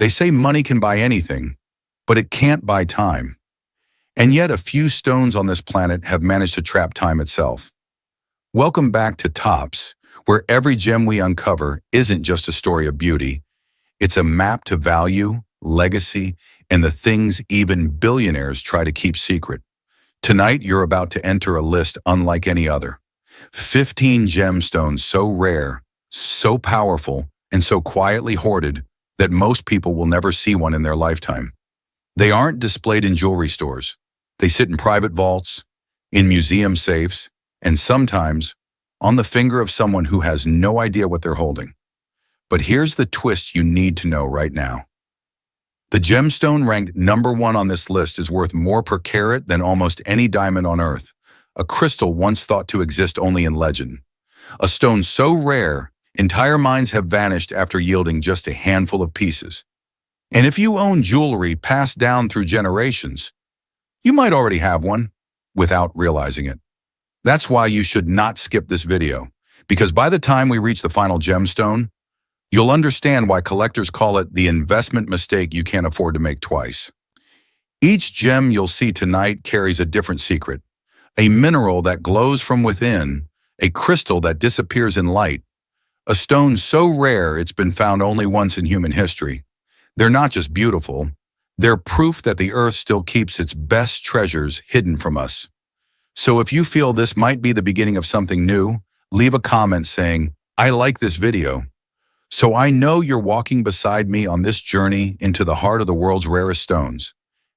They say money can buy anything, but it can't buy time. And yet a few stones on this planet have managed to trap time itself. Welcome back to Tops, where every gem we uncover isn't just a story of beauty. It's a map to value, legacy, and the things even billionaires try to keep secret. Tonight, you're about to enter a list unlike any other. 15 gemstones so rare, so powerful, and so quietly hoarded that most people will never see one in their lifetime. They aren't displayed in jewelry stores. They sit in private vaults, in museum safes, and sometimes on the finger of someone who has no idea what they're holding. But here's the twist you need to know right now. The gemstone ranked #1 on this list is worth more per carat than almost any diamond on Earth, a crystal once thought to exist only in legend. A stone so rare, entire mines have vanished after yielding just a handful of pieces. And if you own jewelry passed down through generations, you might already have one without realizing it. That's why you should not skip this video, because by the time we reach the final gemstone, you'll understand why collectors call it the investment mistake you can't afford to make twice. Each gem you'll see tonight carries a different secret, a mineral that glows from within, a crystal that disappears in light, a stone so rare it's been found only once in human history. They're not just beautiful, they're proof that the Earth still keeps its best treasures hidden from us. So if you feel this might be the beginning of something new, leave a comment saying, "I like this video." So I know you're walking beside me on this journey into the heart of the world's rarest stones.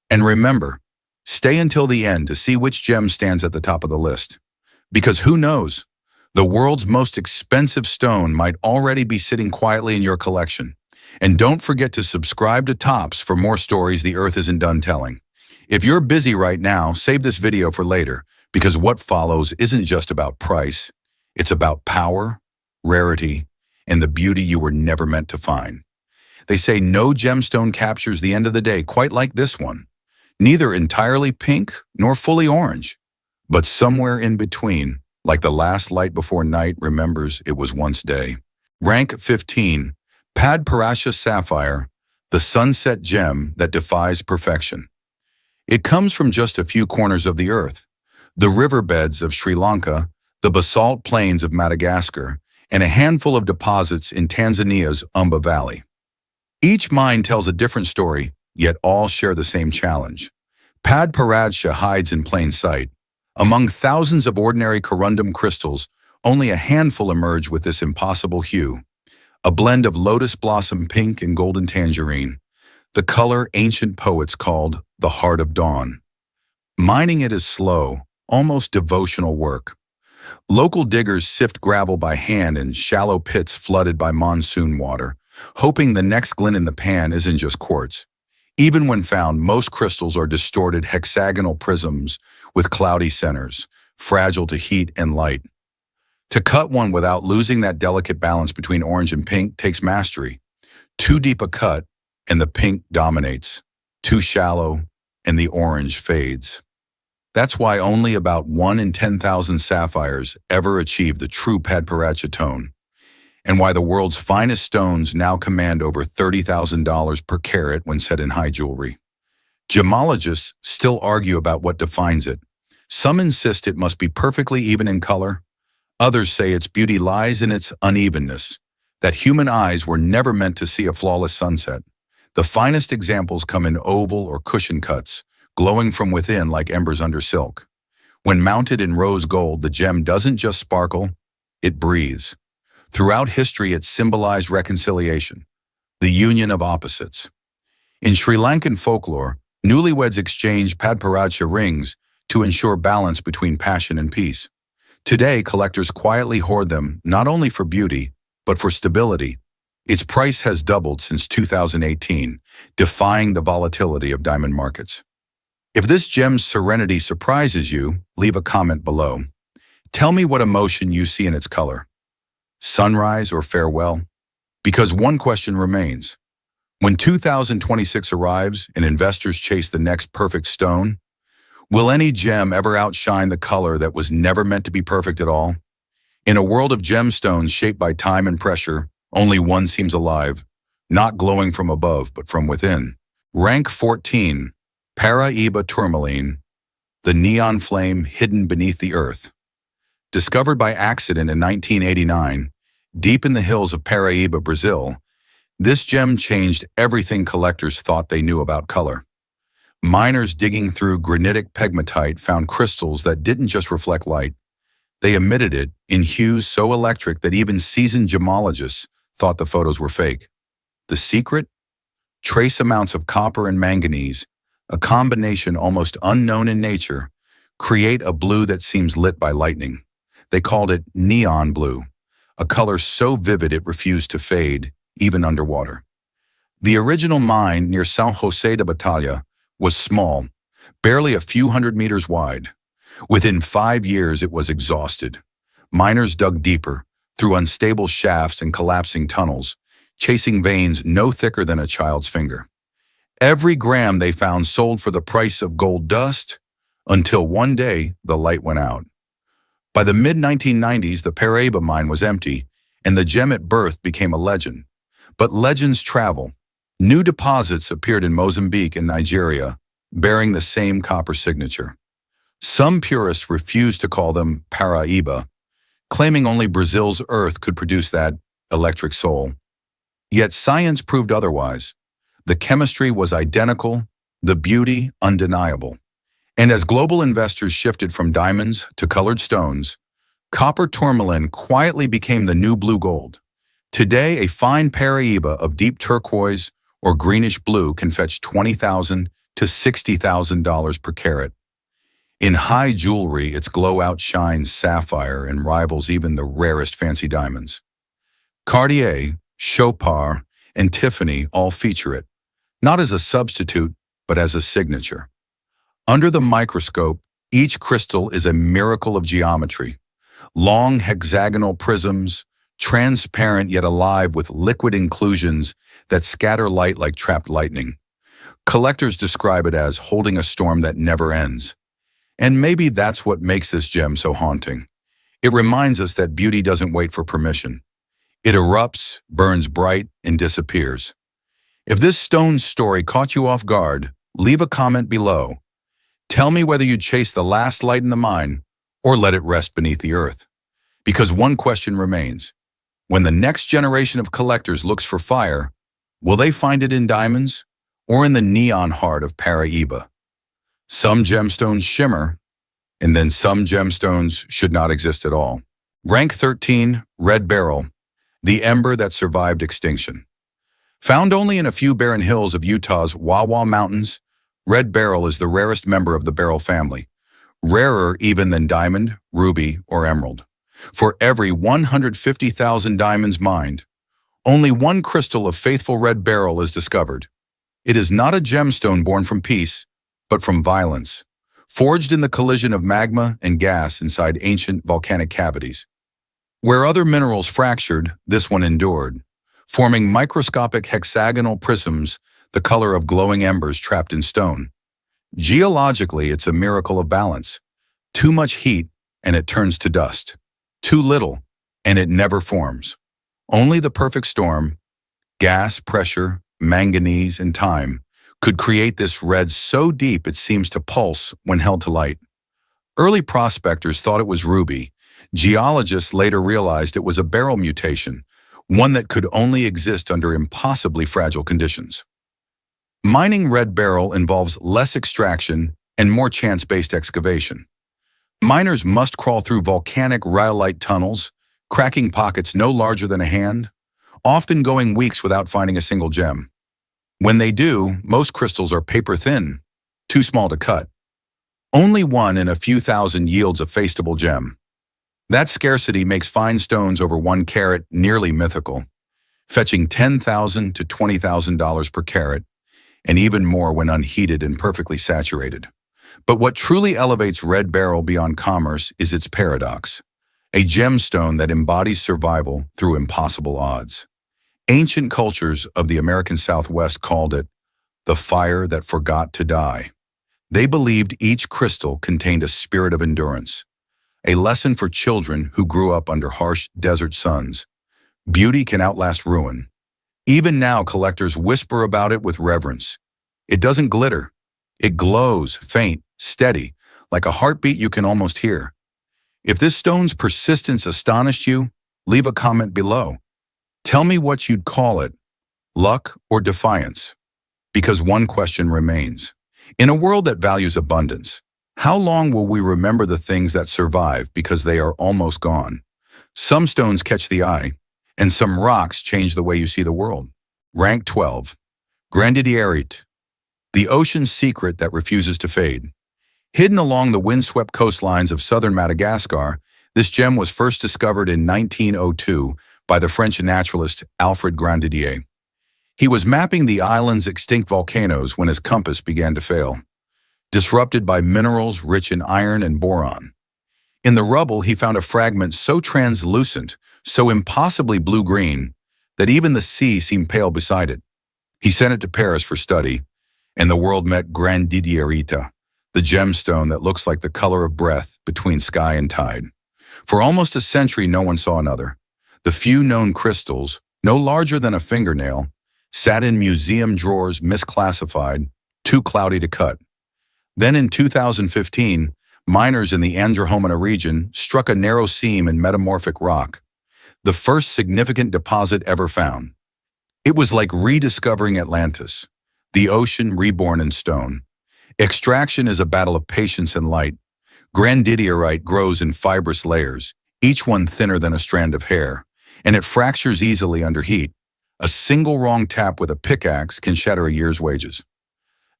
And remember, stay until the end to see which gem stands at the top of the list. Because who knows, the world's most expensive stone might already be sitting quietly in your collection. And don't forget to subscribe to Tops for more stories the Earth isn't done telling. If you're busy right now, save this video for later, because what follows isn't just about price. It's about power, rarity, and the beauty you were never meant to find. They say no gemstone captures the end of the day quite like this one. Neither entirely pink nor fully orange, but somewhere in between, like the last light before night remembers it was once day. Rank 15, Padparadscha Sapphire, the sunset gem that defies perfection. It comes from just a few corners of the Earth, the riverbeds of Sri Lanka, the basalt plains of Madagascar, and a handful of deposits in Tanzania's Umba Valley. Each mine tells a different story, yet all share the same challenge. Padparadscha hides in plain sight. Among thousands of ordinary corundum crystals, only a handful emerge with this impossible hue. A blend of lotus blossom pink and golden tangerine, the color ancient poets called the heart of dawn. Mining it is slow, almost devotional work. Local diggers sift gravel by hand in shallow pits flooded by monsoon water, hoping the next glint in the pan isn't just quartz. Even when found, most crystals are distorted hexagonal prisms with cloudy centers, fragile to heat and light. To cut one without losing that delicate balance between orange and pink takes mastery. Too deep a cut, and the pink dominates. Too shallow, and the orange fades. That's why only about 1 in 10,000 sapphires ever achieve the true Padparadscha tone, and why the world's finest stones now command over $30,000 per carat when set in high jewelry. Gemologists still argue about what defines it. Some insist it must be perfectly even in color. Others say its beauty lies in its unevenness, that human eyes were never meant to see a flawless sunset. The finest examples come in oval or cushion cuts, glowing from within like embers under silk. When mounted in rose gold, the gem doesn't just sparkle, it breathes. Throughout history, it symbolized reconciliation, the union of opposites. In Sri Lankan folklore, newlyweds exchange Padparadscha rings to ensure balance between passion and peace. Today, collectors quietly hoard them not only for beauty, but for stability. Its price has doubled since 2018, defying the volatility of diamond markets. If this gem's serenity surprises you, leave a comment below. Tell me what emotion you see in its color. Sunrise or farewell? Because one question remains. When 2026 arrives and investors chase the next perfect stone, will any gem ever outshine the color that was never meant to be perfect at all? In a world of gemstones shaped by time and pressure, only one seems alive, not glowing from above but from within. Rank 14, Paraíba Tourmaline, the neon flame hidden beneath the earth. Discovered by accident in 1989, deep in the hills of Paraíba, Brazil, this gem changed everything collectors thought they knew about color. Miners digging through granitic pegmatite found crystals that didn't just reflect light. They emitted it in hues so electric that even seasoned gemologists thought the photos were fake. The secret? Trace amounts of copper and manganese, a combination almost unknown in nature, create a blue that seems lit by lightning. They called it neon blue, a color so vivid it refused to fade, even underwater. The original mine near São José de Batalha was small, barely a few hundred meters wide. Within 5 years, it was exhausted. Miners dug deeper, through unstable shafts and collapsing tunnels, chasing veins no thicker than a child's finger. Every gram they found sold for the price of gold dust, until one day the light went out. By the mid-1990s, the Paraíba mine was empty, and the gem at birth became a legend. But legends travel. New deposits appeared in Mozambique and Nigeria, bearing the same copper signature. Some purists refused to call them Paraíba, claiming only Brazil's earth could produce that electric soul. Yet science proved otherwise. The chemistry was identical, the beauty undeniable. And as global investors shifted from diamonds to colored stones, copper tourmaline quietly became the new blue gold. Today, a fine Paraíba of deep turquoise or greenish blue can fetch $20,000 to $60,000 per carat. In high jewelry, its glow outshines sapphire and rivals even the rarest fancy diamonds. Cartier, Chopard, and Tiffany all feature it, not as a substitute, but as a signature. Under the microscope, each crystal is a miracle of geometry. Long hexagonal prisms, transparent yet alive with liquid inclusions that scatter light like trapped lightning. Collectors describe it as holding a storm that never ends. And maybe that's what makes this gem so haunting. It reminds us that beauty doesn't wait for permission. It erupts, burns bright, and disappears. If this stone's story caught you off guard, leave a comment below. Tell me whether you'd chase the last light in the mine or let it rest beneath the earth. Because one question remains. When the next generation of collectors looks for fire, will they find it in diamonds or in the neon heart of Paraíba? Some gemstones shimmer, and then some gemstones should not exist at all. Rank 13, Red Beryl, the ember that survived extinction. Found only in a few barren hills of Utah's Wawa Mountains, Red Beryl is the rarest member of the beryl family, rarer even than diamond, ruby, or emerald. For every 150,000 diamonds mined, only one crystal of faithful red beryl is discovered. It is not a gemstone born from peace, but from violence, forged in the collision of magma and gas inside ancient volcanic cavities. Where other minerals fractured, this one endured, forming microscopic hexagonal prisms the color of glowing embers trapped in stone. Geologically, it's a miracle of balance. Too much heat, and it turns to dust. Too little, and it never forms. Only the perfect storm, gas, pressure, manganese, and time, could create this red so deep it seems to pulse when held to light. Early prospectors thought it was ruby. Geologists later realized it was a beryl mutation, one that could only exist under impossibly fragile conditions. Mining red beryl involves less extraction and more chance-based excavation. Miners must crawl through volcanic rhyolite tunnels, cracking pockets no larger than a hand, often going weeks without finding a single gem. When they do, most crystals are paper-thin, too small to cut. Only one in a few thousand yields a faceable gem. That scarcity makes fine stones over 1 carat nearly mythical, fetching $10,000 to $20,000 per carat, and even more when unheated and perfectly saturated. But what truly elevates red beryl beyond commerce is its paradox, a gemstone that embodies survival through impossible odds. Ancient cultures of the American Southwest called it the fire that forgot to die. They believed each crystal contained a spirit of endurance, a lesson for children who grew up under harsh desert suns. Beauty can outlast ruin, Even now, collectors whisper about it with reverence. It doesn't glitter. It glows, faint, steady, like a heartbeat you can almost hear. If this stone's persistence astonished you, leave a comment below. Tell me what you'd call it, luck or defiance. Because one question remains. In a world that values abundance, how long will we remember the things that survive because they are almost gone? Some stones catch the eye, and some rocks change the way you see the world. Rank 12. Grandidierite, the ocean's secret that refuses to fade. Hidden along the windswept coastlines of southern Madagascar, this gem was first discovered in 1902 by the French naturalist Alfred Grandidier. He was mapping the island's extinct volcanoes when his compass began to fail, disrupted by minerals rich in iron and boron. In the rubble, he found a fragment so translucent, so impossibly blue-green, that even the sea seemed pale beside it. He sent it to Paris for study, and the world met Grandidierite, the gemstone that looks like the color of breath between sky and tide. For almost a century, no one saw another. The few known crystals, no larger than a fingernail, sat in museum drawers misclassified, too cloudy to cut. Then in 2015, miners in the Andromeda region struck a narrow seam in metamorphic rock, the first significant deposit ever found. It was like rediscovering Atlantis, the ocean reborn in stone. Extraction is a battle of patience and light. Grandidierite grows in fibrous layers, each one thinner than a strand of hair, and it fractures easily under heat. A single wrong tap with a pickaxe can shatter a year's wages.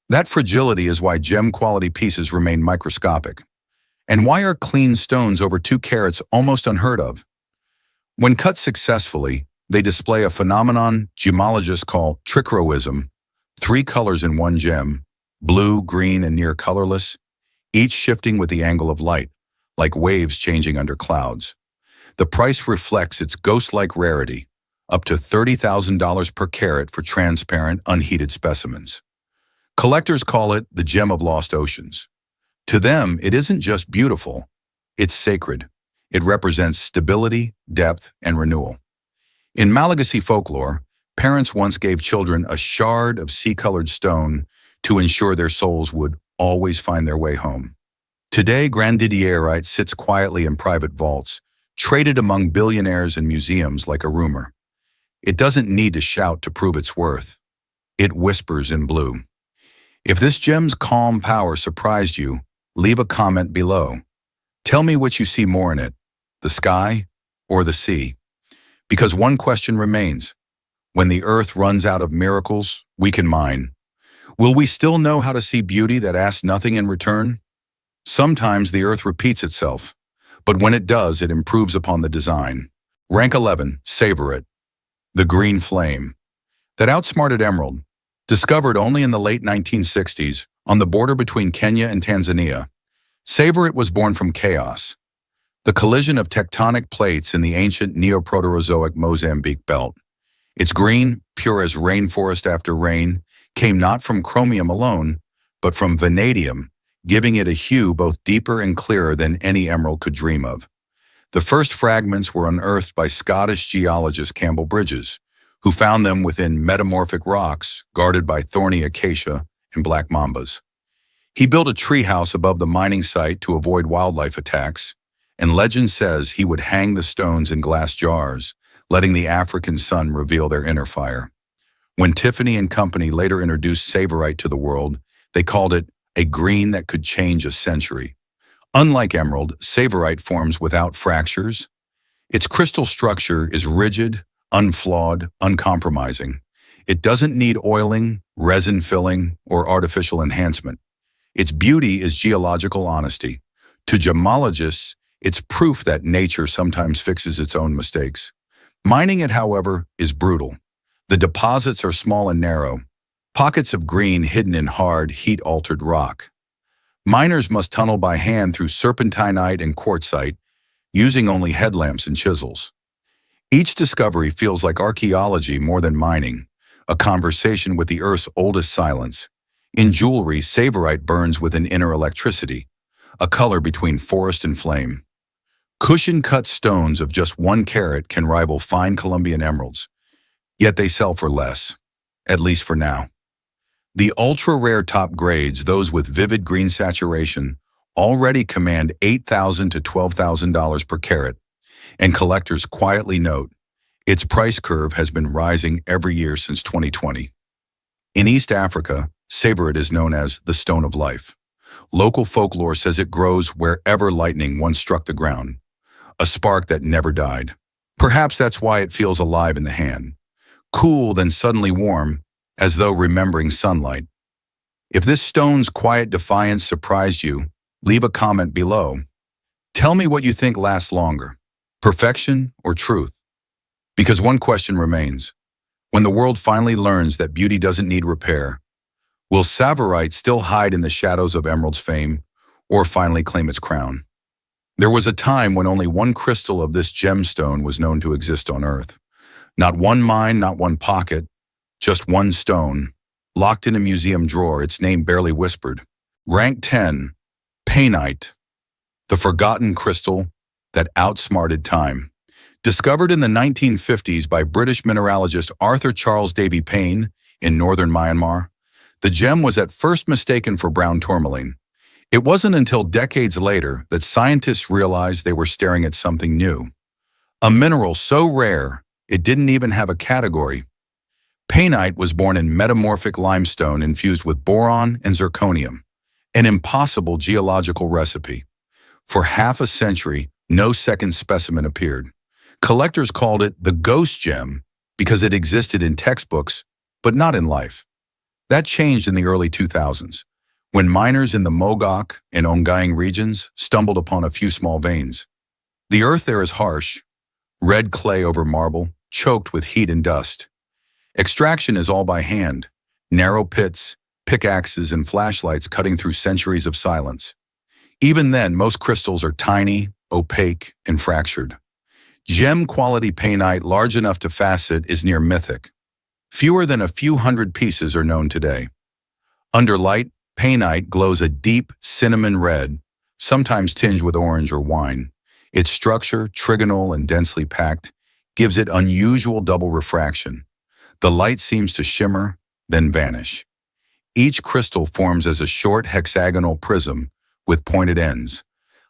That fragility is why gem-quality pieces remain microscopic. And why are clean stones over 2 carats almost unheard of? When cut successfully, they display a phenomenon gemologists call trichroism, 3 colors in one gem, blue, green, and near colorless, each shifting with the angle of light, like waves changing under clouds. The price reflects its ghost-like rarity, up to $30,000 per carat for transparent, unheated specimens. Collectors call it the gem of lost oceans. To them, it isn't just beautiful, it's sacred. It represents stability, depth, and renewal. In Malagasy folklore, parents once gave children a shard of sea-colored stone to ensure their souls would always find their way home. Today, Grandidierite sits quietly in private vaults, traded among billionaires and museums like a rumor. It doesn't need to shout to prove its worth. It whispers in blue. If this gem's calm power surprised you, leave a comment below. Tell me what you see more in it, the sky or the sea. Because one question remains. When the earth runs out of miracles we can mine, will we still know how to see beauty that asks nothing in return? Sometimes the earth repeats itself, but when it does, it improves upon the design. Rank 11, Tsavorite, the green flame. That outsmarted emerald, discovered only in the late 1960s on the border between Kenya and Tanzania. Tsavorite was born from chaos, the collision of tectonic plates in the ancient Neoproterozoic Mozambique belt. Its green, pure as rainforest after rain, came not from chromium alone, but from vanadium, giving it a hue both deeper and clearer than any emerald could dream of. The first fragments were unearthed by Scottish geologist Campbell Bridges, who found them within metamorphic rocks guarded by thorny acacia and black mambas. He built a treehouse above the mining site to avoid wildlife attacks, and legend says he would hang the stones in glass jars, letting the African sun reveal their inner fire. When Tiffany and Company later introduced Tsavorite to the world, they called it a green that could change a century. Unlike emerald, Tsavorite forms without fractures. Its crystal structure is rigid, unflawed, uncompromising. It doesn't need oiling, resin filling, or artificial enhancement. Its beauty is geological honesty. To gemologists, it's proof that nature sometimes fixes its own mistakes. Mining it, however, is brutal. The deposits are small and narrow, pockets of green hidden in hard, heat-altered rock. Miners must tunnel by hand through serpentinite and quartzite, using only headlamps and chisels. Each discovery feels like archaeology more than mining, a conversation with the Earth's oldest silence. In jewelry, Tsavorite burns with an inner electricity, a color between forest and flame. Cushion-cut stones of just 1 carat can rival fine Colombian emeralds. Yet they sell for less, at least for now. The ultra-rare top grades, those with vivid green saturation, already command $8,000 to $12,000 per carat, and collectors quietly note its price curve has been rising every year since 2020. In East Africa, Tsavorite is known as the Stone of Life. Local folklore says it grows wherever lightning once struck the ground, a spark that never died. Perhaps that's why it feels alive in the hand, cool then suddenly warm, as though remembering sunlight. If this stone's quiet defiance surprised you, leave a comment below. Tell me what you think lasts longer, perfection or truth? Because one question remains. When the world finally learns that beauty doesn't need repair, will Tsavorite still hide in the shadows of emerald's fame or finally claim its crown? There was a time when only one crystal of this gemstone was known to exist on Earth. Not one mine, not one pocket, just one stone, locked in a museum drawer, its name barely whispered. Rank 10, Painite, the forgotten crystal that outsmarted time. Discovered in the 1950s by British mineralogist Arthur Charles Davy Payne in northern Myanmar, the gem was at first mistaken for brown tourmaline. It wasn't until decades later that scientists realized they were staring at something new. A mineral so rare, it didn't even have a category. Painite was born in metamorphic limestone infused with boron and zirconium, an impossible geological recipe. For half a century, no second specimen appeared. Collectors called it the ghost gem because it existed in textbooks, but not in life. That changed in the early 2000s, when miners in the Mogok and Ongying regions stumbled upon a few small veins. The earth there is harsh, red clay over marble, choked with heat and dust. Extraction is all by hand, narrow pits, pickaxes, and flashlights cutting through centuries of silence. Even then, most crystals are tiny, opaque, and fractured. Gem-quality painite large enough to facet is near mythic. Fewer than a few hundred pieces are known today. Under light, painite glows a deep cinnamon red, sometimes tinged with orange or wine. Its structure, trigonal and densely packed, gives it unusual double refraction. The light seems to shimmer, then vanish. Each crystal forms as a short hexagonal prism with pointed ends,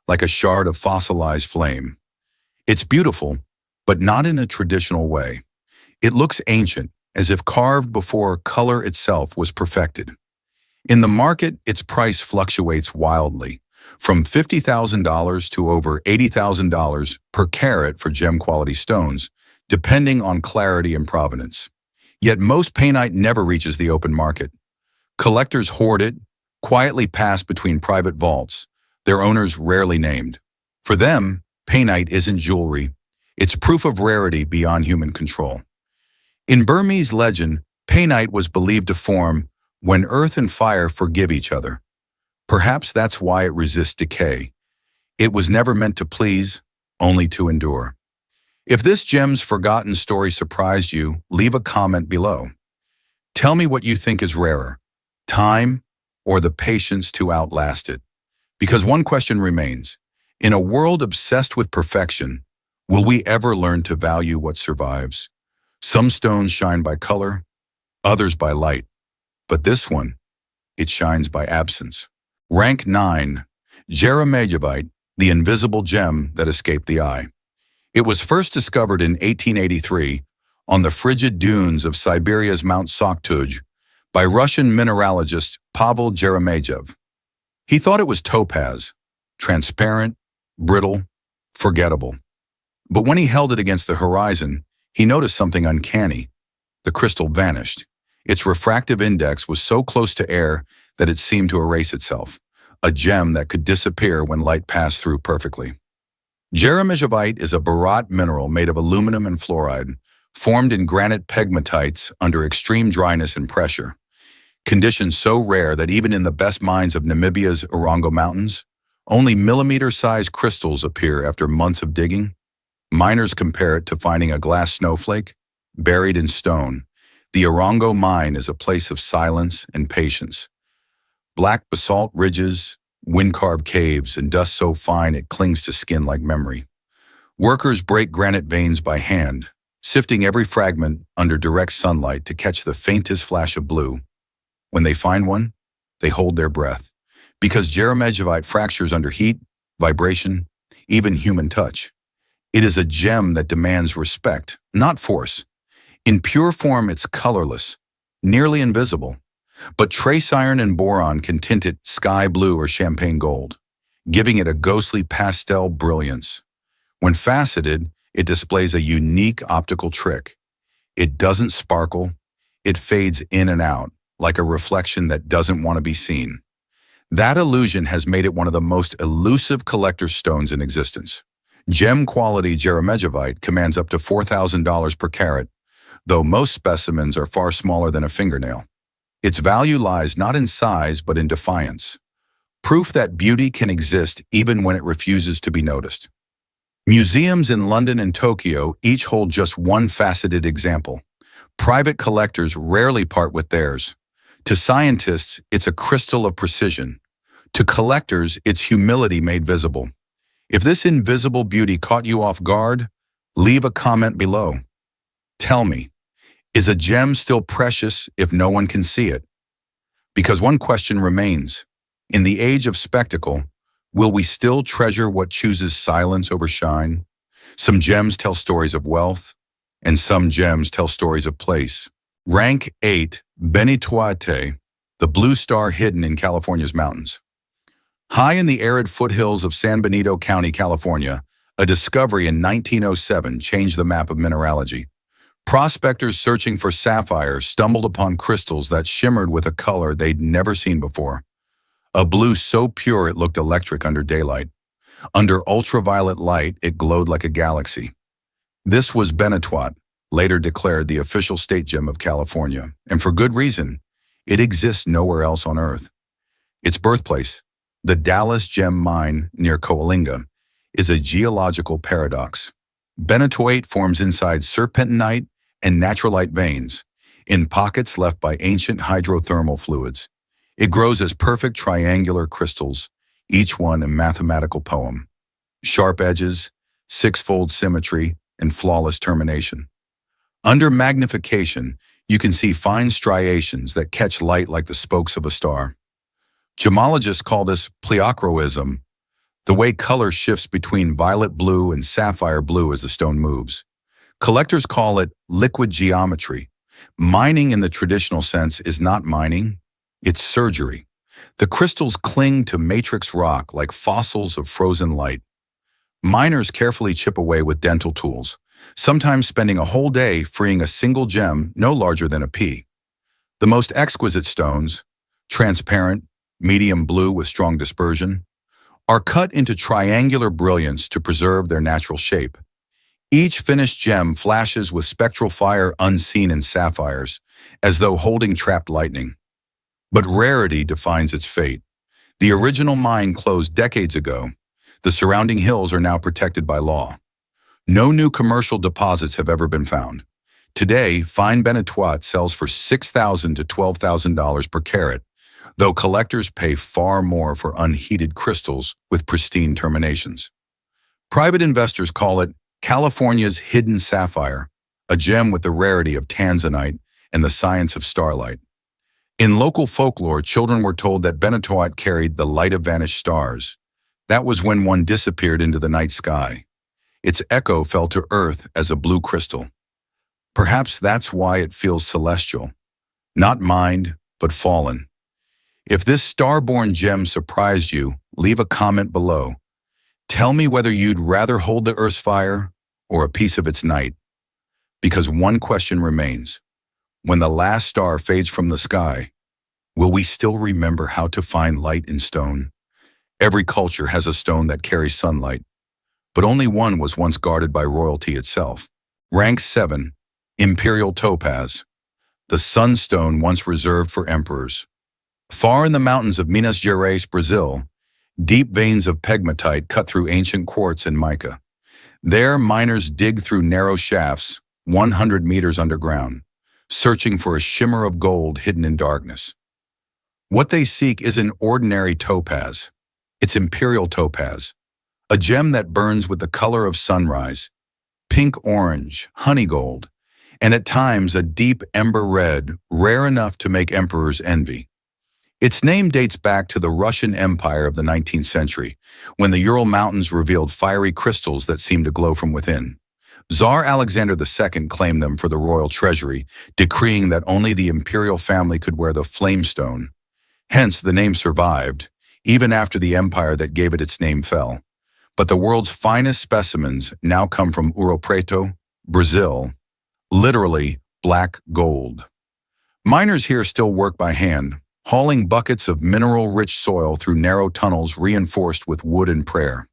like a shard of fossilized flame. It's beautiful, but not in a traditional way. It looks ancient, as if carved before color itself was perfected. In the market, its price fluctuates wildly, from $50,000 to over $80,000 per carat for gem-quality stones, depending on clarity and provenance. Yet most painite never reaches the open market. Collectors hoard it, quietly pass between private vaults, their owners rarely named. For them, painite isn't jewelry, it's proof of rarity beyond human control. In Burmese legend, painite was believed to form when earth and fire forgive each other. Perhaps that's why it resists decay. It was never meant to please, only to endure. If this gem's forgotten story surprised you, leave a comment below. Tell me what you think is rarer, time or the patience to outlast it. Because one question remains. In a world obsessed with perfection, will we ever learn to value what survives? Some stones shine by color, others by light. But this one, it shines by absence. Rank 9, Jeremejevite, the invisible gem that escaped the eye. It was first discovered in 1883 on the frigid dunes of Siberia's Mount Soktuj by Russian mineralogist Pavel Jeremejev. He thought it was topaz, transparent, brittle, forgettable. But when he held it against the horizon, he noticed something uncanny. The crystal vanished. Its refractive index was so close to air that it seemed to erase itself, a gem that could disappear when light passed through perfectly. Jeremejevite is a barat mineral made of aluminum and fluoride, formed in granite pegmatites under extreme dryness and pressure. Conditions so rare that even in the best mines of Namibia's Orongo Mountains, only millimeter-sized crystals appear after months of digging. Miners compare it to finding a glass snowflake buried in stone. The Orongo mine is a place of silence and patience. Black basalt ridges, wind-carved caves, and dust so fine it clings to skin like memory. Workers break granite veins by hand, sifting every fragment under direct sunlight to catch the faintest flash of blue. When they find one, they hold their breath, because Jeremejevite fractures under heat, vibration, even human touch. It is a gem that demands respect, not force. In pure form, it's colorless, nearly invisible, but trace iron and boron can tint it sky blue or champagne gold, giving it a ghostly pastel brilliance. When faceted, it displays a unique optical trick. It doesn't sparkle, it fades in and out, like a reflection that doesn't want to be seen. That illusion has made it one of the most elusive collector's stones in existence. Gem-quality Jeremejevite commands up to $4,000 per carat, though most specimens are far smaller than a fingernail. Its value lies not in size but in defiance, proof that beauty can exist even when it refuses to be noticed. Museums in London and Tokyo each hold just one faceted example. Private collectors rarely part with theirs. To scientists, it's a crystal of precision. To collectors, it's humility made visible. If this invisible beauty caught you off guard, leave a comment below. Tell me, is a gem still precious if no one can see it? Because one question remains. In the age of spectacle, will we still treasure what chooses silence over shine? Some gems tell stories of wealth, and some gems tell stories of place. Rank 8, Benitoite, the blue star hidden in California's mountains. High in the arid foothills of San Benito County, California, a discovery in 1907 changed the map of mineralogy. Prospectors searching for sapphires stumbled upon crystals that shimmered with a color they'd never seen before. A blue so pure it looked electric under daylight. Under ultraviolet light, it glowed like a galaxy. This was Benitoite, later declared the official state gem of California, and for good reason. It exists nowhere else on Earth. Its birthplace, the Dallas Gem Mine near Coalinga, is a geological paradox. Benitoite forms inside serpentinite and naturalite veins, in pockets left by ancient hydrothermal fluids. It grows as perfect triangular crystals, each one a mathematical poem. Sharp edges, six-fold symmetry, and flawless termination. Under magnification, you can see fine striations that catch light like the spokes of a star. Gemologists call this pleochroism, the way color shifts between violet blue and sapphire blue as the stone moves. Collectors call it liquid geometry. Mining in the traditional sense is not mining, it's surgery. The crystals cling to matrix rock like fossils of frozen light. Miners carefully chip away with dental tools, sometimes spending a whole day freeing a single gem no larger than a pea. The most exquisite stones, transparent, medium blue with strong dispersion, are cut into triangular brilliance to preserve their natural shape. Each finished gem flashes with spectral fire unseen in sapphires, as though holding trapped lightning. But rarity defines its fate. The original mine closed decades ago. The surrounding hills are now protected by law. No new commercial deposits have ever been found. Today, fine Benitoite sells for $6,000 to $12,000 per carat, though collectors pay far more for unheated crystals with pristine terminations. Private investors call it California's hidden sapphire, a gem with the rarity of tanzanite and the science of starlight. In local folklore, children were told that Benitoite carried the light of vanished stars. That was when one disappeared into the night sky. Its echo fell to earth as a blue crystal. Perhaps that's why it feels celestial, not mined, but fallen. If this star-born gem surprised you, leave a comment below. Tell me whether you'd rather hold the Earth's fire or a piece of its night. Because one question remains. When the last star fades from the sky, will we still remember how to find light in stone? Every culture has a stone that carries sunlight, but only one was once guarded by royalty itself. Rank 7, Imperial Topaz, the sunstone once reserved for emperors. Far in the mountains of Minas Gerais, Brazil, deep veins of pegmatite cut through ancient quartz and mica. There, miners dig through narrow shafts, 100 meters underground, searching for a shimmer of gold hidden in darkness. What they seek isn't ordinary topaz. It's Imperial Topaz, a gem that burns with the color of sunrise, pink-orange, honey gold, and at times a deep ember red, rare enough to make emperors envy. Its name dates back to the Russian Empire of the 19th century, when the Ural Mountains revealed fiery crystals that seemed to glow from within. Tsar Alexander II claimed them for the royal treasury, decreeing that only the imperial family could wear the flamestone. Hence, the name survived, even after the empire that gave it its name fell. But the world's finest specimens now come from Ouro Preto, Brazil, literally black gold. Miners here still work by hand, hauling buckets of mineral-rich soil through narrow tunnels reinforced with wood and prayer.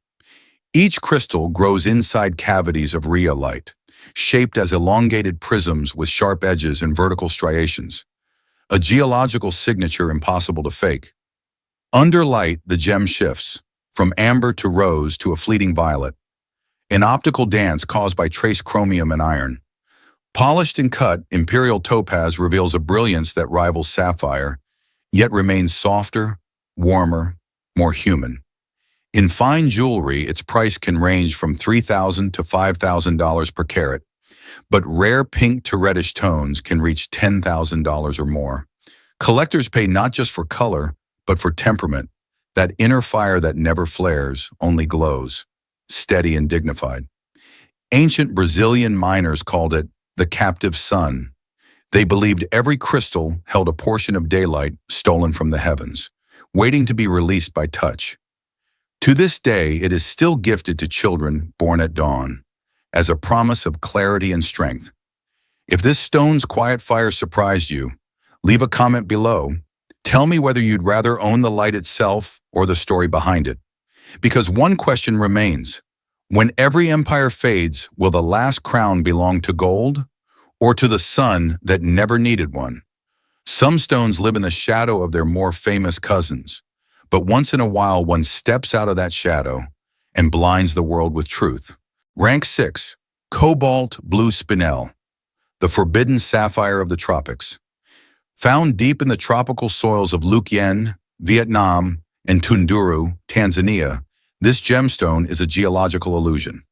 Each crystal grows inside cavities of rhyolite, shaped as elongated prisms with sharp edges and vertical striations, a geological signature impossible to fake. Under light, the gem shifts, from amber to rose to a fleeting violet, an optical dance caused by trace chromium and iron. Polished and cut, Imperial Topaz reveals a brilliance that rivals sapphire, yet remains softer, warmer, more human. In fine jewelry, its price can range from $3,000 to $5,000 per carat, but rare pink to reddish tones can reach $10,000 or more. Collectors pay not just for color, but for temperament, that inner fire that never flares, only glows, steady and dignified. Ancient Brazilian miners called it the captive sun. They believed every crystal held a portion of daylight stolen from the heavens, waiting to be released by touch. To this day, it is still gifted to children born at dawn, as a promise of clarity and strength. If this stone's quiet fire surprised you, leave a comment below. Tell me whether you'd rather own the light itself or the story behind it. Because one question remains: when every empire fades, will the last crown belong to gold or to the sun that never needed one? Some stones live in the shadow of their more famous cousins, but once in a while one steps out of that shadow and blinds the world with truth. Rank 6, Cobalt Blue Spinel, the forbidden sapphire of the tropics. Found deep in the tropical soils of Luquen, Vietnam, and Tunduru, Tanzania, this gemstone is a geological illusion.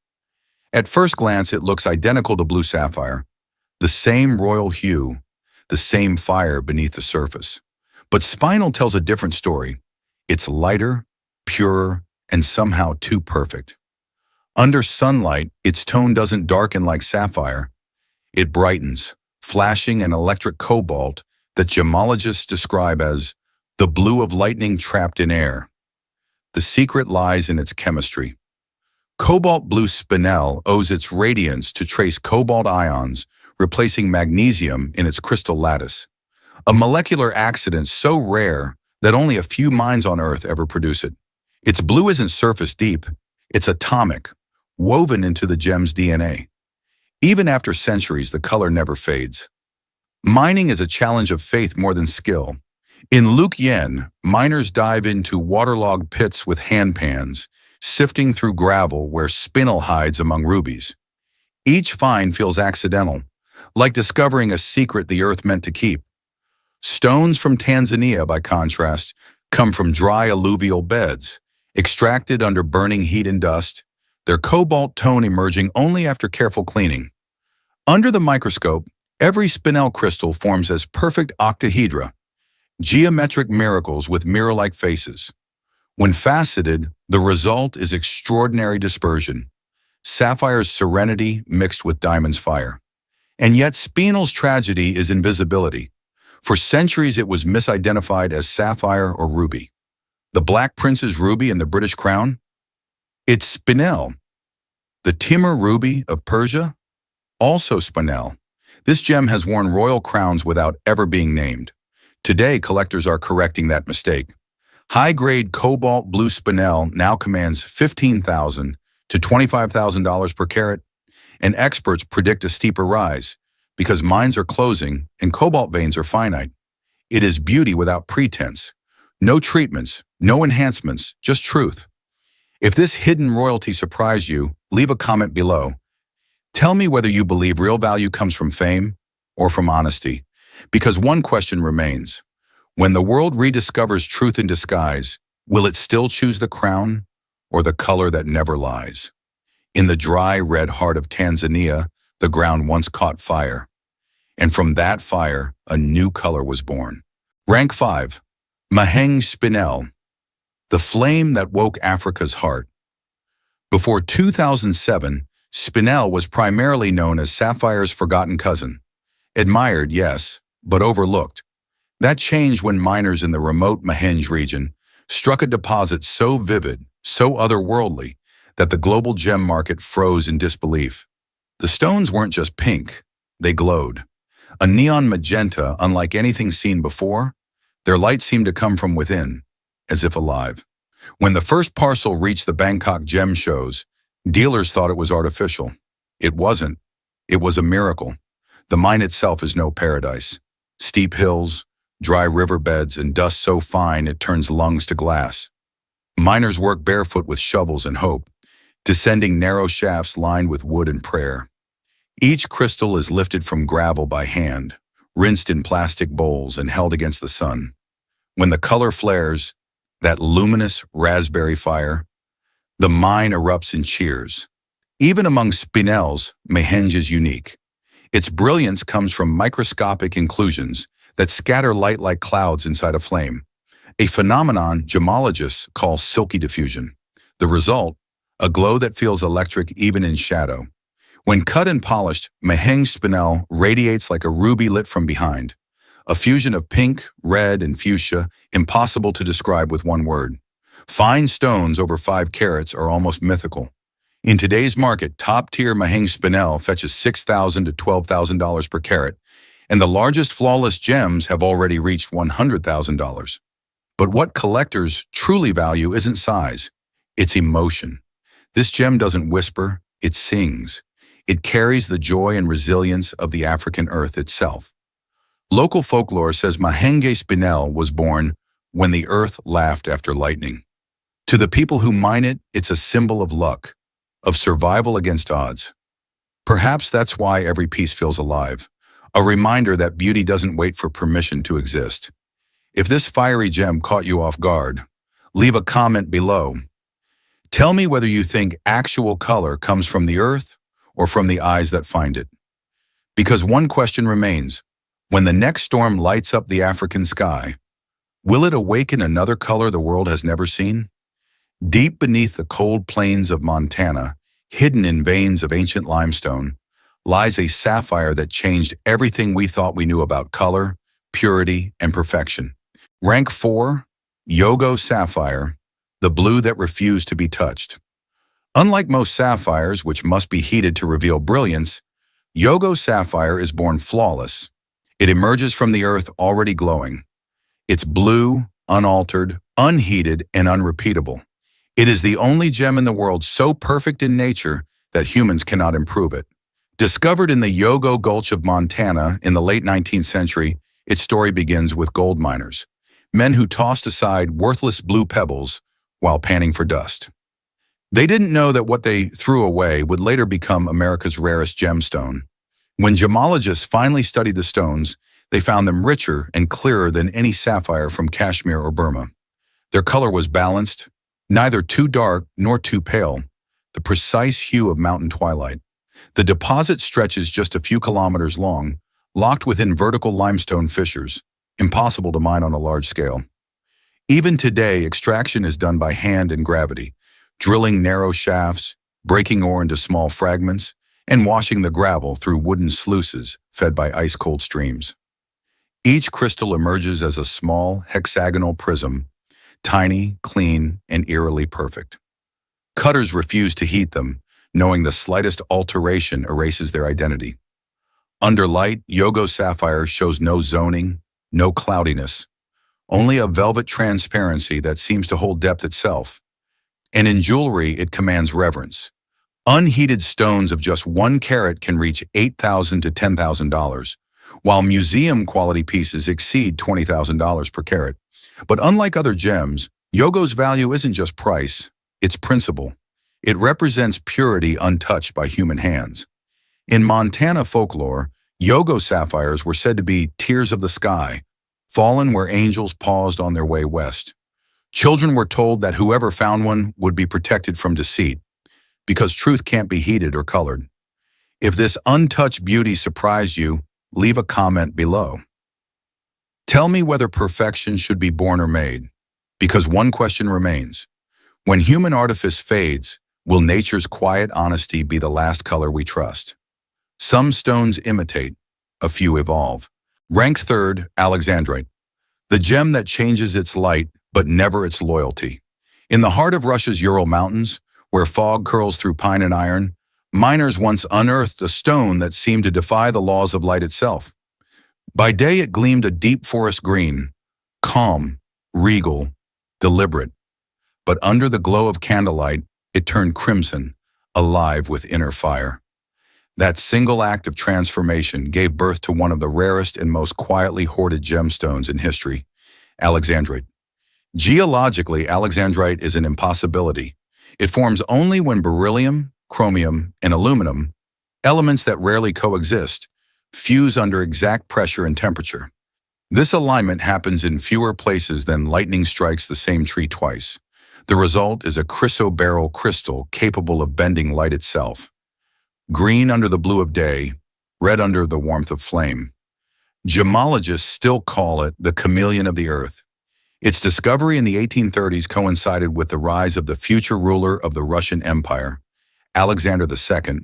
At first glance, it looks identical to blue sapphire, the same royal hue, the same fire beneath the surface. But Spinel tells a different story. It's lighter, purer, and somehow too perfect. Under sunlight, its tone doesn't darken like sapphire. It brightens, flashing an electric cobalt that gemologists describe as the blue of lightning trapped in air. The secret lies in its chemistry. Cobalt Blue Spinel owes its radiance to trace cobalt ions, replacing magnesium in its crystal lattice, a molecular accident so rare that only a few mines on Earth ever produce it. Its blue isn't surface deep, it's atomic, woven into the gem's DNA. Even after centuries, the color never fades. Mining is a challenge of faith more than skill. In Luquen, miners dive into waterlogged pits with handpans, sifting through gravel where spinel hides among rubies. Each find feels accidental, like discovering a secret the Earth meant to keep. Stones from Tanzania, by contrast, come from dry alluvial beds, extracted under burning heat and dust, their cobalt tone emerging only after careful cleaning. Under the microscope, every spinel crystal forms as perfect octahedra, geometric miracles with mirror-like faces. When faceted, the result is extraordinary dispersion, sapphire's serenity mixed with diamond's fire. And yet Spinel's tragedy is invisibility. For centuries it was misidentified as sapphire or ruby. The Black Prince's ruby in the British crown? It's Spinel. The Timur ruby of Persia? Also Spinel. This gem has worn royal crowns without ever being named. Today, collectors are correcting that mistake. High-grade Cobalt Blue Spinel now commands $15,000 to $25,000 per carat, and experts predict a steeper rise because mines are closing and cobalt veins are finite. It is beauty without pretense. No treatments, no enhancements, just truth. If this hidden royalty surprised you, leave a comment below. Tell me whether you believe real value comes from fame or from honesty. Because one question remains. When the world rediscovers truth in disguise, will it still choose the crown or the color that never lies? In the dry red heart of Tanzania, the ground once caught fire. And from that fire, a new color was born. Rank 5. Mahenge Spinel, the flame that woke Africa's heart. Before 2007, Spinel was primarily known as sapphire's forgotten cousin. Admired, yes, but overlooked. That changed when miners in the remote Mahenge region struck a deposit so vivid, so otherworldly, that the global gem market froze in disbelief. The stones weren't just pink, they glowed. A neon magenta unlike anything seen before, their light seemed to come from within, as if alive. When the first parcel reached the Bangkok gem shows, dealers thought it was artificial. It wasn't. It was a miracle. The mine itself is no paradise. Steep hills, dry riverbeds, and dust so fine it turns lungs to glass. Miners work barefoot with shovels and hope, descending narrow shafts lined with wood and prayer. Each crystal is lifted from gravel by hand, rinsed in plastic bowls and held against the sun. When the color flares, that luminous raspberry fire, the mine erupts in cheers. Even among Spinels, Mahenge is unique. Its brilliance comes from microscopic inclusions that scatter light like clouds inside a flame, a phenomenon gemologists call silky diffusion. The result, a glow that feels electric even in shadow. When cut and polished, Mahenge Spinel radiates like a ruby lit from behind, a fusion of pink, red, and fuchsia, impossible to describe with one word. Fine stones over 5 carats are almost mythical. In today's market, top-tier Mahenge Spinel fetches $6,000 to $12,000 per carat, and the largest flawless gems have already reached $100,000. But what collectors truly value isn't size, it's emotion. This gem doesn't whisper, it sings. It carries the joy and resilience of the African earth itself. Local folklore says Mahenge Spinel was born when the earth laughed after lightning. To the people who mine it, it's a symbol of luck, of survival against odds. Perhaps that's why every piece feels alive, a reminder that beauty doesn't wait for permission to exist. If this fiery gem caught you off guard, leave a comment below. Tell me whether you think actual color comes from the earth or from the eyes that find it. Because one question remains, when the next storm lights up the African sky, will it awaken another color the world has never seen? Deep beneath the cold plains of Montana, hidden in veins of ancient limestone, lies a sapphire that changed everything we thought we knew about color, purity, and perfection. Rank 4, Yogo Sapphire, the blue that refused to be touched. Unlike most sapphires, which must be heated to reveal brilliance, Yogo Sapphire is born flawless. It emerges from the earth already glowing. It's blue, unaltered, unheated, and unrepeatable. It is the only gem in the world so perfect in nature that humans cannot improve it. Discovered in the Yogo Gulch of Montana in the late 19th century, its story begins with gold miners, men who tossed aside worthless blue pebbles while panning for dust. They didn't know that what they threw away would later become America's rarest gemstone. When gemologists finally studied the stones, they found them richer and clearer than any sapphire from Kashmir or Burma. Their color was balanced, neither too dark nor too pale, the precise hue of mountain twilight. The deposit stretches just a few kilometers long, locked within vertical limestone fissures, impossible to mine on a large scale. Even today, extraction is done by hand and gravity, drilling narrow shafts, breaking ore into small fragments, and washing the gravel through wooden sluices fed by ice-cold streams. Each crystal emerges as a small, hexagonal prism, tiny, clean, and eerily perfect. Cutters refuse to heat them, knowing the slightest alteration erases their identity. Under light, Yogo Sapphire shows no zoning, no cloudiness, only a velvet transparency that seems to hold depth itself. And in jewelry, it commands reverence. Unheated stones of just 1 carat can reach $8,000 to $10,000, while museum-quality pieces exceed $20,000 per carat. But unlike other gems, Yogo's value isn't just price, it's principle. It represents purity untouched by human hands. In Montana folklore, Yogo sapphires were said to be tears of the sky, fallen where angels paused on their way west. Children were told that whoever found one would be protected from deceit, because truth can't be heated or colored. If this untouched beauty surprised you, leave a comment below. Tell me whether perfection should be born or made, because one question remains. When human artifice fades, will nature's quiet honesty be the last color we trust? Some stones imitate, a few evolve. Ranked third, Alexandrite, the gem that changes its light but never its loyalty. In the heart of Russia's Ural Mountains, where fog curls through pine and iron, miners once unearthed a stone that seemed to defy the laws of light itself. By day it gleamed a deep forest green, calm, regal, deliberate. But under the glow of candlelight, it turned crimson, alive with inner fire. That single act of transformation gave birth to one of the rarest and most quietly hoarded gemstones in history, Alexandrite. Geologically, Alexandrite is an impossibility. It forms only when beryllium, chromium, and aluminum, elements that rarely coexist, fuse under exact pressure and temperature. This alignment happens in fewer places than lightning strikes the same tree twice. The result is a chrysoberyl crystal capable of bending light itself. Green under the blue of day, red under the warmth of flame. Gemologists still call it the chameleon of the earth. Its discovery in the 1830s coincided with the rise of the future ruler of the Russian Empire, Alexander II,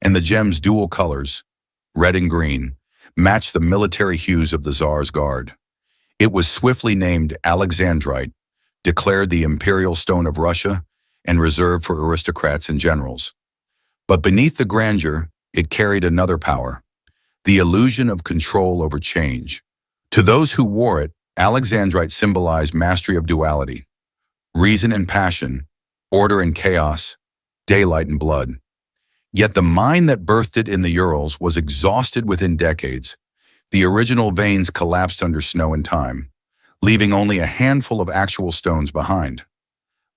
and the gem's dual colors, red and green, matched the military hues of the Tsar's guard. It was swiftly named Alexandrite, declared the imperial stone of Russia, and reserved for aristocrats and generals. But beneath the grandeur, it carried another power, the illusion of control over change. To those who wore it, Alexandrite symbolized mastery of duality, reason and passion, order and chaos, daylight and blood. Yet the mine that birthed it in the Urals was exhausted within decades. The original veins collapsed under snow and time, leaving only a handful of actual stones behind.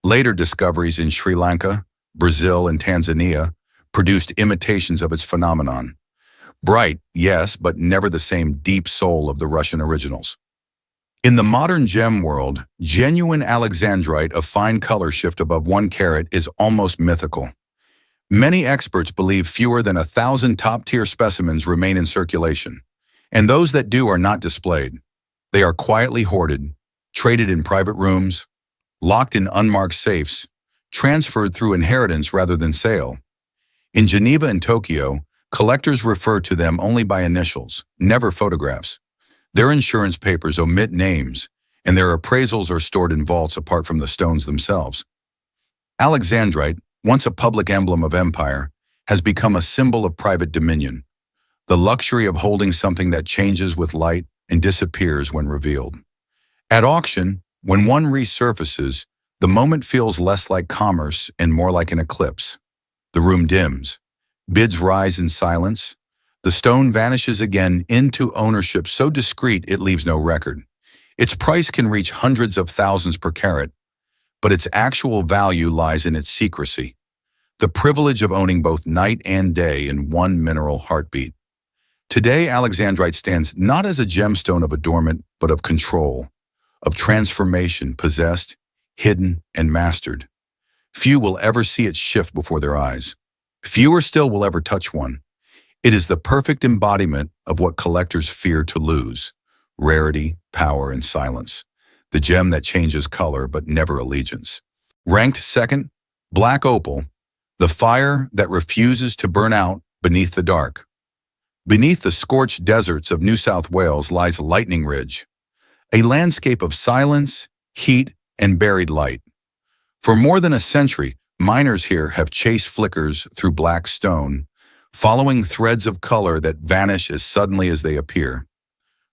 Later discoveries in Sri Lanka, Brazil, and Tanzania produced imitations of its phenomenon. Bright, yes, but never the same deep soul of the Russian originals. In the modern gem world, genuine Alexandrite of fine color shift above 1 carat is almost mythical. Many experts believe fewer than 1,000 top-tier specimens remain in circulation, and those that do are not displayed. They are quietly hoarded, traded in private rooms, locked in unmarked safes, transferred through inheritance rather than sale. In Geneva and Tokyo, collectors refer to them only by initials, never photographs. Their insurance papers omit names, and their appraisals are stored in vaults apart from the stones themselves. Alexandrite, once a public emblem of empire, has become a symbol of private dominion, the luxury of holding something that changes with light and disappears when revealed. At auction, when one resurfaces, the moment feels less like commerce and more like an eclipse. The room dims. Bids rise in silence. The stone vanishes again into ownership so discreet it leaves no record. Its price can reach hundreds of thousands per carat, but its actual value lies in its secrecy, the privilege of owning both night and day in one mineral heartbeat. Today, Alexandrite stands not as a gemstone of adornment, but of control, of transformation, possessed, hidden, and mastered. Few will ever see it shift before their eyes. Fewer still will ever touch one. It is the perfect embodiment of what collectors fear to lose: rarity, power, and silence. The gem that changes color but never allegiance. Ranked second, black opal, the fire that refuses to burn out beneath the dark. Beneath the scorched deserts of New South Wales lies Lightning Ridge, a landscape of silence, heat, and buried light. For more than a century, miners here have chased flickers through black stone, following threads of color that vanish as suddenly as they appear.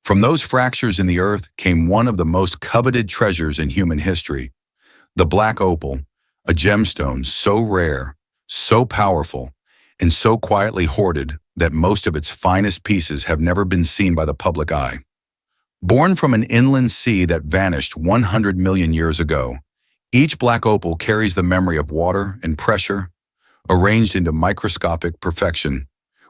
From those fractures in the earth came one of the most coveted treasures in human history, the black opal, a gemstone so rare, so powerful, and so quietly hoarded that most of its finest pieces have never been seen by the public eye. Born from an inland sea that vanished 100 million years ago, each black opal carries the memory of water and pressure, arranged into microscopic perfection.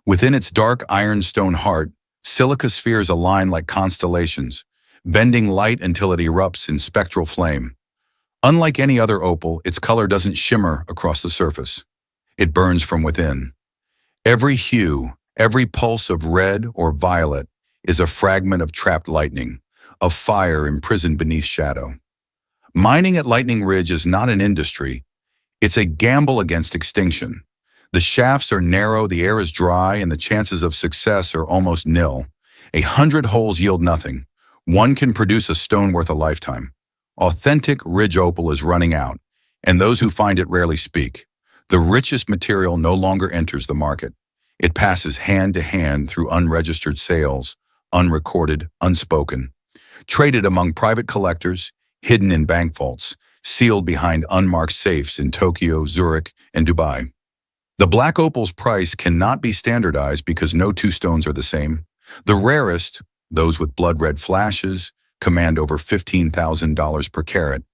Within its dark ironstone heart, silica spheres align like constellations, bending light until it erupts in spectral flame. Unlike any other opal, its color doesn't shimmer across the surface. It burns from within. Every hue, every pulse of red or violet is a fragment of trapped lightning, of fire imprisoned beneath shadow. Mining at Lightning Ridge is not an industry, it's a gamble against extinction. The shafts are narrow, the air is dry, and the chances of success are almost nil. 100 holes yield nothing. One can produce a stone worth a lifetime. Authentic ridge opal is running out, and those who find it rarely speak. The richest material no longer enters the market. It passes hand to hand through unregistered sales, unrecorded, unspoken, traded among private collectors, hidden in bank vaults, sealed behind unmarked safes in Tokyo, Zurich, and Dubai. The black opal's price cannot be standardized because no two stones are the same. The rarest, those with blood-red flashes, command over $15,000 per carat,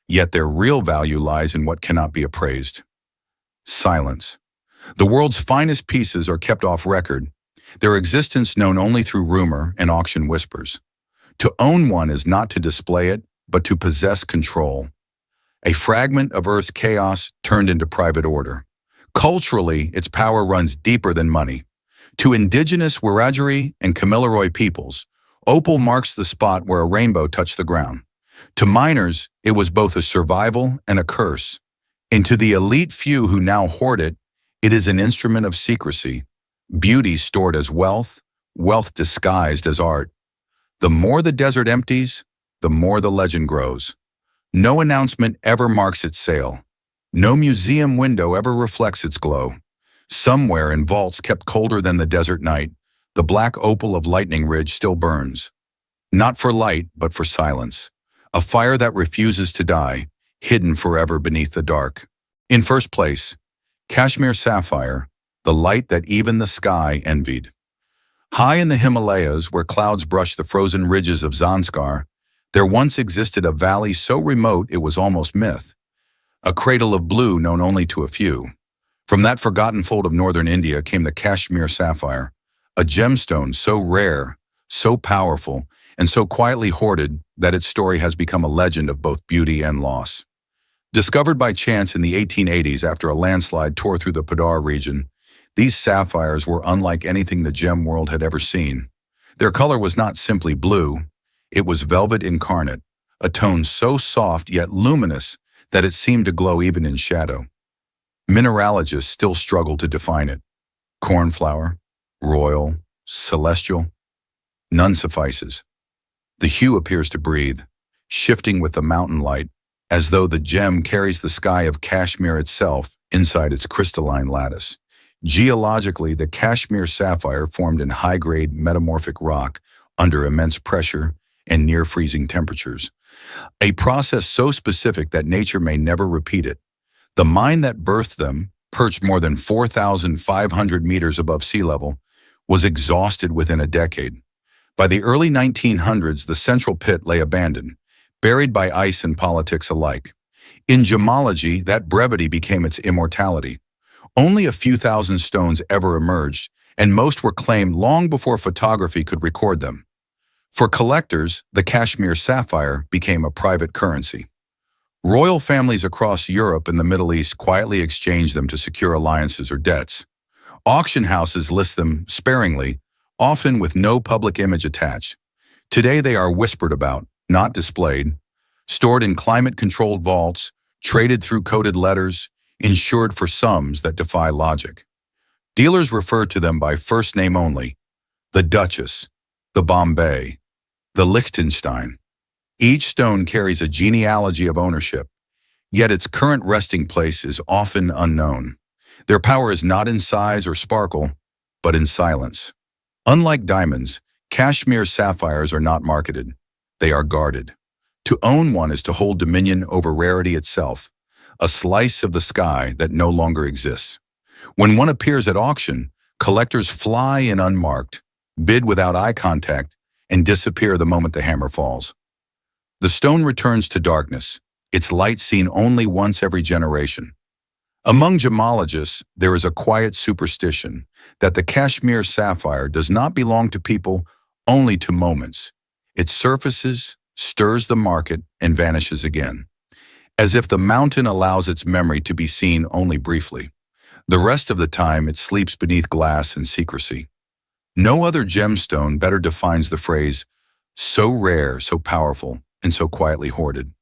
yet their real value lies in what cannot be appraised. Silence. The world's finest pieces are kept off record, their existence known only through rumor and auction whispers. To own one is not to display it, but to possess control. A fragment of Earth's chaos turned into private order. Culturally, its power runs deeper than money. To indigenous Wiradjuri and Kamilaroi peoples, opal marks the spot where a rainbow touched the ground. To miners, it was both a survival and a curse. And to the elite few who now hoard it, it is an instrument of secrecy, beauty stored as wealth, wealth disguised as art. The more the desert empties, the more the legend grows. No announcement ever marks its sale. No museum window ever reflects its glow. Somewhere in vaults kept colder than the desert night, the black opal of Lightning Ridge still burns. Not for light, but for silence. A fire that refuses to die, hidden forever beneath the dark. In first place, Kashmir Sapphire, the light that even the sky envied. High in the Himalayas, where clouds brush the frozen ridges of Zanskar, there once existed a valley so remote it was almost myth. A cradle of blue known only to a few. From that forgotten fold of northern India came the Kashmir Sapphire, a gemstone so rare, so powerful, and so quietly hoarded that its story has become a legend of both beauty and loss. Discovered by chance in the 1880s after a landslide tore through the Padar region, these sapphires were unlike anything the gem world had ever seen. Their color was not simply blue, it was velvet incarnate, a tone so soft yet luminous that it seemed to glow even in shadow. Mineralogists still struggle to define it. Cornflower, royal, celestial, none suffices. The hue appears to breathe, shifting with the mountain light, as though the gem carries the sky of Kashmir itself inside its crystalline lattice. Geologically, the Kashmir Sapphire formed in high-grade metamorphic rock under immense pressure and near-freezing temperatures, a process so specific that nature may never repeat it. The mine that birthed them, perched more than 4,500 meters above sea level, was exhausted within a decade. By the early 1900s, the central pit lay abandoned, buried by ice and politics alike. In gemology, that brevity became its immortality. Only a few thousand stones ever emerged, and most were claimed long before photography could record them. For collectors, the Kashmir Sapphire became a private currency. Royal families across Europe and the Middle East quietly exchanged them to secure alliances or debts. Auction houses list them sparingly, often with no public image attached. Today they are whispered about, not displayed, stored in climate-controlled vaults, traded through coded letters, insured for sums that defy logic. Dealers refer to them by first name only: the Duchess, the Bombay, the Liechtenstein. Each stone carries a genealogy of ownership, yet its current resting place is often unknown. Their power is not in size or sparkle, but in silence. Unlike diamonds, Kashmir sapphires are not marketed. They are guarded. To own one is to hold dominion over rarity itself, a slice of the sky that no longer exists. When one appears at auction, collectors fly in unmarked, bid without eye contact, and disappear the moment the hammer falls. The stone returns to darkness, its light seen only once every generation. Among gemologists, there is a quiet superstition that the Kashmir sapphire does not belong to people, only to moments. It surfaces, stirs the market, and vanishes again, as if the mountain allows its memory to be seen only briefly. The rest of the time, it sleeps beneath glass and secrecy. No other gemstone better defines the phrase, so rare, so powerful, and so quietly hoarded.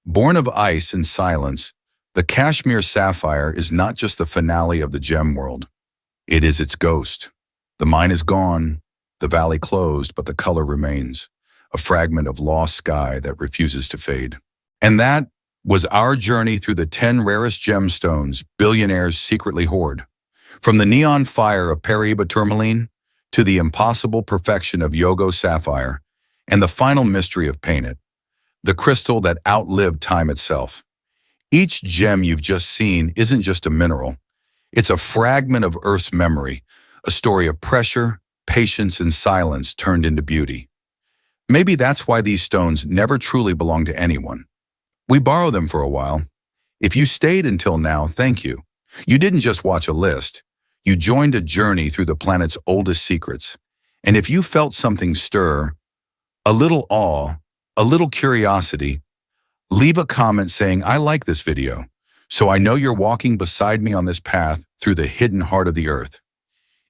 Born of ice and silence, the Kashmir Sapphire is not just the finale of the gem world. It is its ghost. The mine is gone, the valley closed, but the color remains, a fragment of lost sky that refuses to fade. And that was our journey through the 10 rarest gemstones billionaires secretly hoard. From the neon fire of Paraíba Tourmaline to the impossible perfection of Yogo Sapphire and the final mystery of Painite, the crystal that outlived time itself. Each gem you've just seen isn't just a mineral. It's a fragment of Earth's memory, a story of pressure, patience, and silence turned into beauty. Maybe that's why these stones never truly belong to anyone. We borrow them for a while. If you stayed until now, thank you. You didn't just watch a list. You joined a journey through the planet's oldest secrets. And if you felt something stir, a little awe, a little curiosity, leave a comment saying, I like this video, so I know you're walking beside me on this path through the hidden heart of the earth.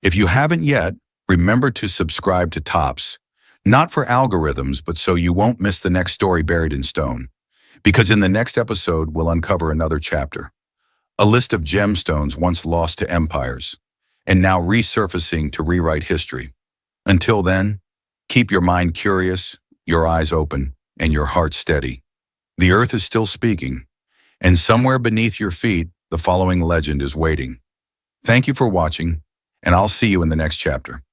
If you haven't yet, remember to subscribe to Tops, not for algorithms, but so you won't miss the next story buried in stone. Because in the next episode, we'll uncover another chapter, a list of gemstones once lost to empires, and now resurfacing to rewrite history. Until then, keep your mind curious, your eyes open, and your heart steady. The earth is still speaking, and somewhere beneath your feet, the following legend is waiting. Thank you for watching, and I'll see you in the next chapter.